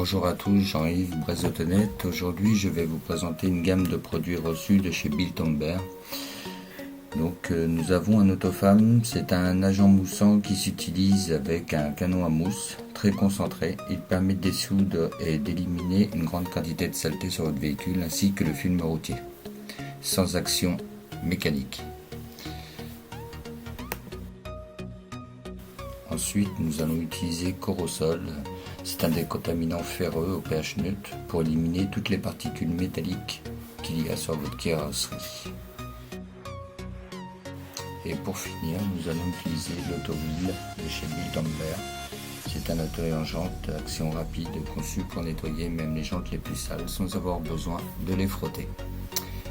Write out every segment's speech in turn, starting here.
Bonjour à tous, Jean-Yves Brezotenet. Aujourd'hui, je vais vous présenter une gamme de produits reçus de chez Bill Tomber. Donc, nous avons un Autofam. C'est un agent moussant qui s'utilise avec un canon à mousse très concentré. Il permet de dissoudre et d'éliminer une grande quantité de saleté sur votre véhicule ainsi que le film routier, sans action mécanique. Ensuite, nous allons utiliser Corosol. C'est un décontaminant ferreux au pH neutre pour éliminer toutes les particules métalliques qu'il y a sur votre carrosserie. Et pour finir, nous allons utiliser l'Autowheel de chez Bill Tomber. C'est un nettoyant jantes à action rapide conçu pour nettoyer même les jantes les plus sales sans avoir besoin de les frotter.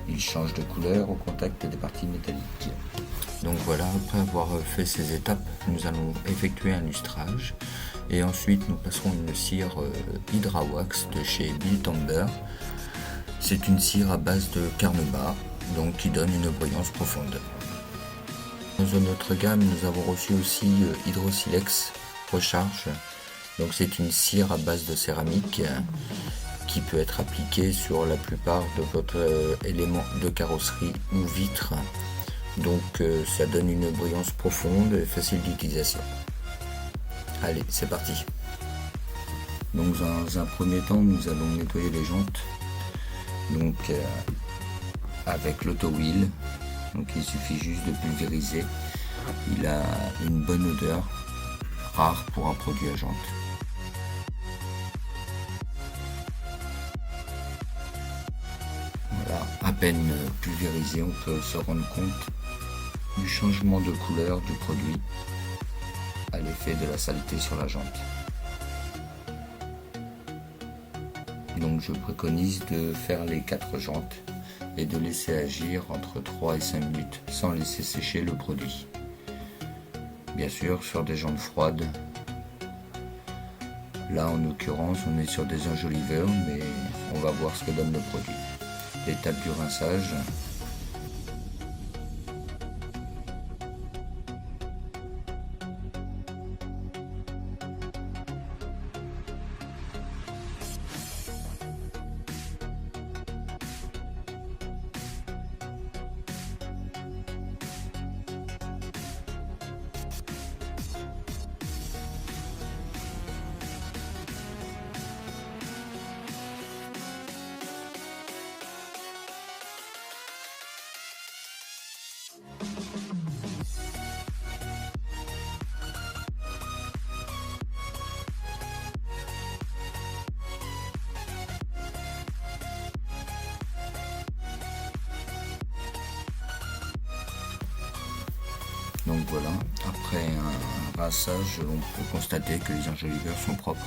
Il change de couleur au contact des parties métalliques. Donc voilà, après avoir fait ces étapes, nous allons effectuer un lustrage et ensuite nous passerons une cire Hydrawax de chez Bill Tomber. C'est une cire à base de carnauba, donc qui donne une brillance profonde. Dans une autre gamme, nous avons reçu aussi Hydrosilex Recharge. Donc c'est une cire à base de céramique qui peut être appliquée sur la plupart de votre élément de carrosserie ou vitre. Donc ça donne une brillance profonde et facile d'utilisation. Allez, c'est parti. Donc dans un premier temps, nous allons nettoyer les jantes. Donc avec l'Autowheel. Donc il suffit juste de pulvériser. Il a une bonne odeur, rare pour un produit à jantes. Voilà, à peine pulvérisé, on peut se rendre compte du changement de couleur du produit à l'effet de la saleté sur la jante. Donc je préconise de faire les 4 jantes et de laisser agir entre 3 et 5 minutes sans laisser sécher le produit. Bien sûr sur des jantes froides. Là en l'occurrence on est sur des enjoliveurs, mais on va voir ce que donne le produit. L'étape du rinçage. Donc voilà, après un rinçage, on peut constater que les enjoliveurs sont propres.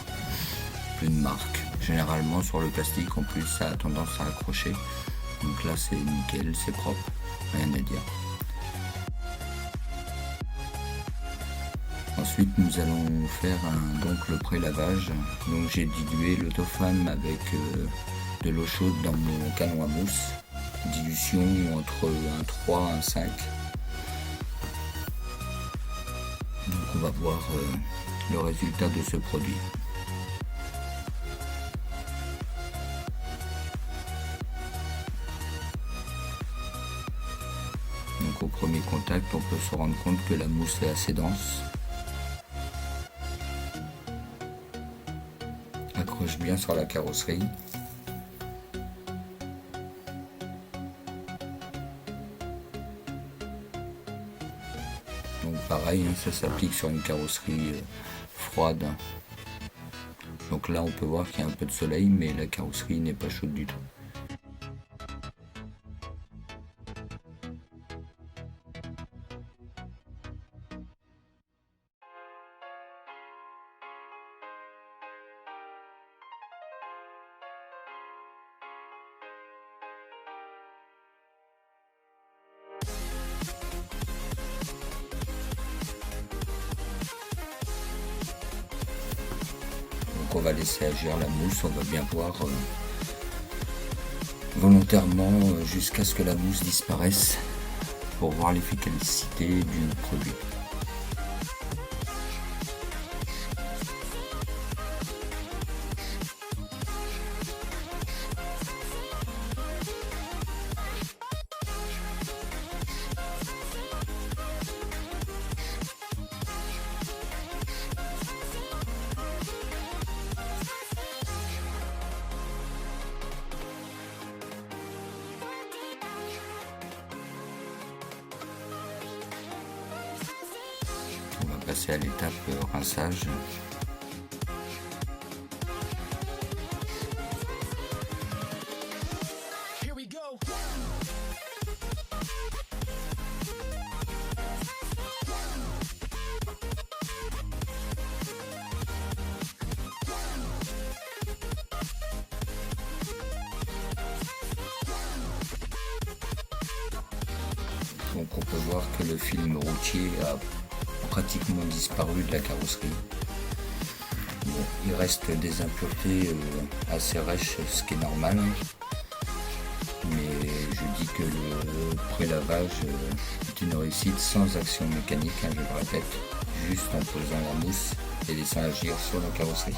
Plus de marque. Généralement sur le plastique, en plus, ça a tendance à accrocher. Donc là, c'est nickel, c'est propre, rien à dire. Ensuite, nous allons faire donc le pré-lavage. Donc j'ai dilué l'Autofam avec de l'eau chaude dans mon canon à mousse. Dilution entre un 3 et un 5. Donc on va voir le résultat de ce produit. Donc au premier contact, on peut se rendre compte que la mousse est assez dense. Accroche bien sur la carrosserie. Donc pareil, ça s'applique sur une carrosserie froide. Donc là on peut voir qu'il y a un peu de soleil, mais la carrosserie n'est pas chaude du tout. Donc on va laisser agir la mousse, on va bien voir volontairement jusqu'à ce que la mousse disparaisse pour voir l'efficacité du produit. passer à l'étape rinçage. Donc on peut voir que le film routier a pratiquement disparu de la carrosserie. Bon, il reste des impuretés assez rêches, ce qui est normal. Mais je dis que le prélavage est une réussite sans action mécanique, je le répète, juste en posant la mousse et laissant agir sur la carrosserie.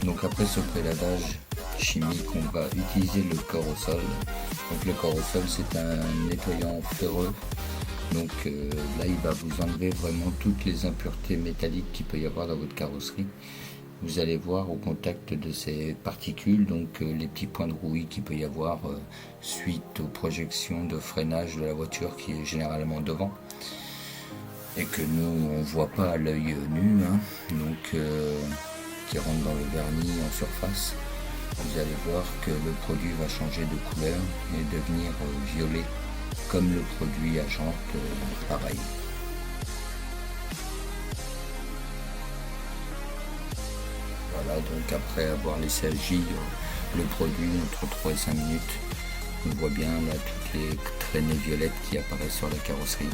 Donc après ce prélavage chimique, on va utiliser le Corrosol. Donc le Corrosol, c'est un nettoyant ferreux. Donc là, il va vous enlever vraiment toutes les impuretés métalliques qu'il peut y avoir dans votre carrosserie. Vous allez voir au contact de ces particules, donc les petits points de rouille qu'il peut y avoir suite aux projections de freinage de la voiture qui est généralement devant et que nous on voit pas à l'œil nu, hein. Donc qui rentre dans le vernis en surface. Vous allez voir que le produit va changer de couleur et devenir violet comme le produit à jante, pareil. Voilà, donc après avoir laissé agir le produit entre 3 et 5 minutes, on voit bien là toutes les traînées violettes qui apparaissent sur la carrosserie.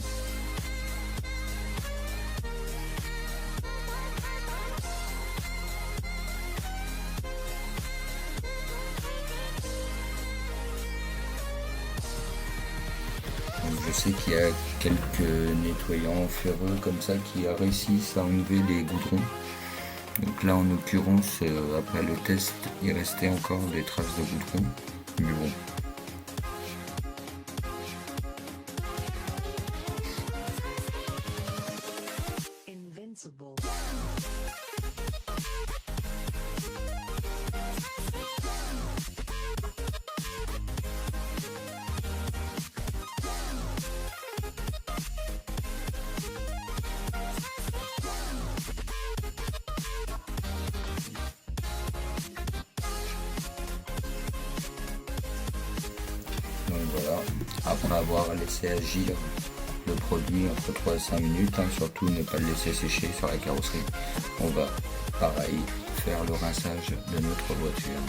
Je sais qu'il y a quelques nettoyants ferreux comme ça qui réussissent à enlever les goudrons. Donc là en l'occurrence, après le test, il restait encore des traces de goudron. Mais bon. Donc voilà, après avoir laissé agir le produit entre 3 et 5 minutes, hein, surtout ne pas le laisser sécher sur la carrosserie, on va pareil faire le rinçage de notre voiture.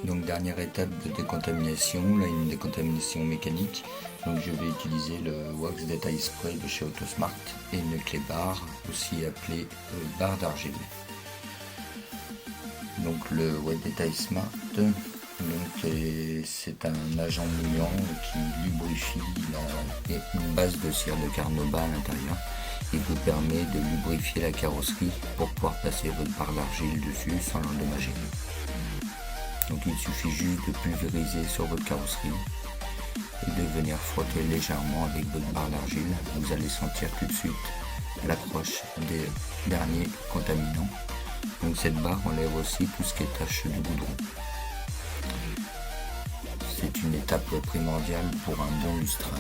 Donc dernière étape de décontamination, là une décontamination mécanique. Donc je vais utiliser le Wax Detail Spray de chez Autosmart et une clé barre, aussi appelée barre d'argile. Donc le Wax Detail Smart, c'est un agent mouillant qui lubrifie une base de cire de carnauba à l'intérieur et vous permet de lubrifier la carrosserie pour pouvoir passer votre barre d'argile dessus sans l'endommager. Donc il suffit juste de pulvériser sur votre carrosserie et de venir frotter légèrement avec votre barre d'argile. Vous allez sentir tout de suite l'approche des derniers contaminants. Donc cette barre enlève aussi tout ce qui est tache de goudron. C'est une étape primordiale pour un bon lustrage.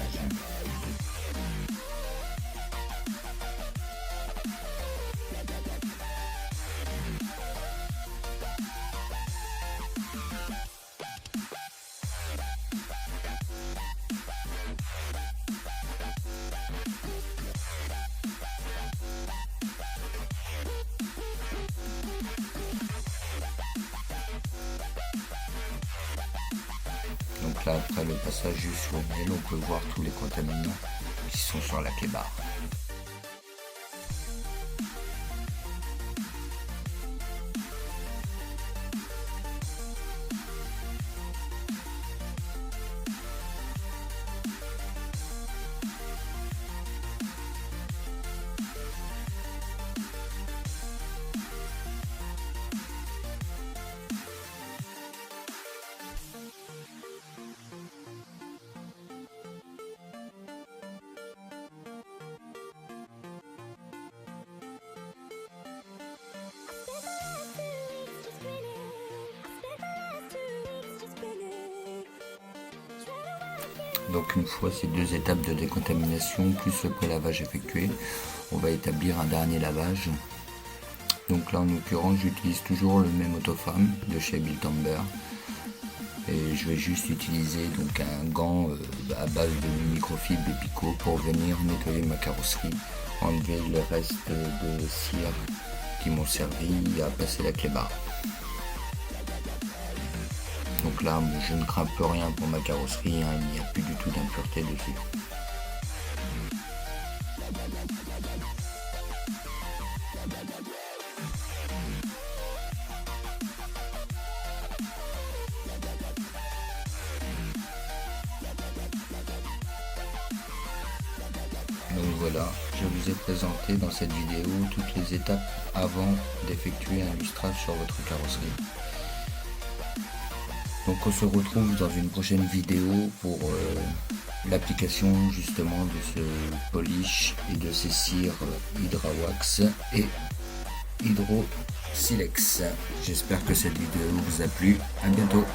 Donc là, après le passage sur le miel, on peut voir tous les contaminants qui sont sur la clé barre. Donc une fois ces 2 étapes de décontamination plus le pré-lavage effectué, on va établir un dernier lavage. Donc là en l'occurrence j'utilise toujours le même autofam de chez Bilthamber. Et je vais juste utiliser donc un gant à base de microfibre et picot pour venir nettoyer ma carrosserie, enlever le reste de cire qui m'ont servi à passer la clé barre. Donc là, je ne crains plus rien pour ma carrosserie, hein, il n'y a plus du tout d'impureté dessus. Donc voilà, je vous ai présenté dans cette vidéo toutes les étapes avant d'effectuer un lustrage sur votre carrosserie. Donc on se retrouve dans une prochaine vidéo pour l'application justement de ce polish et de ces cires Hydrawax et Hydro Silex. J'espère que cette vidéo vous a plu. À bientôt.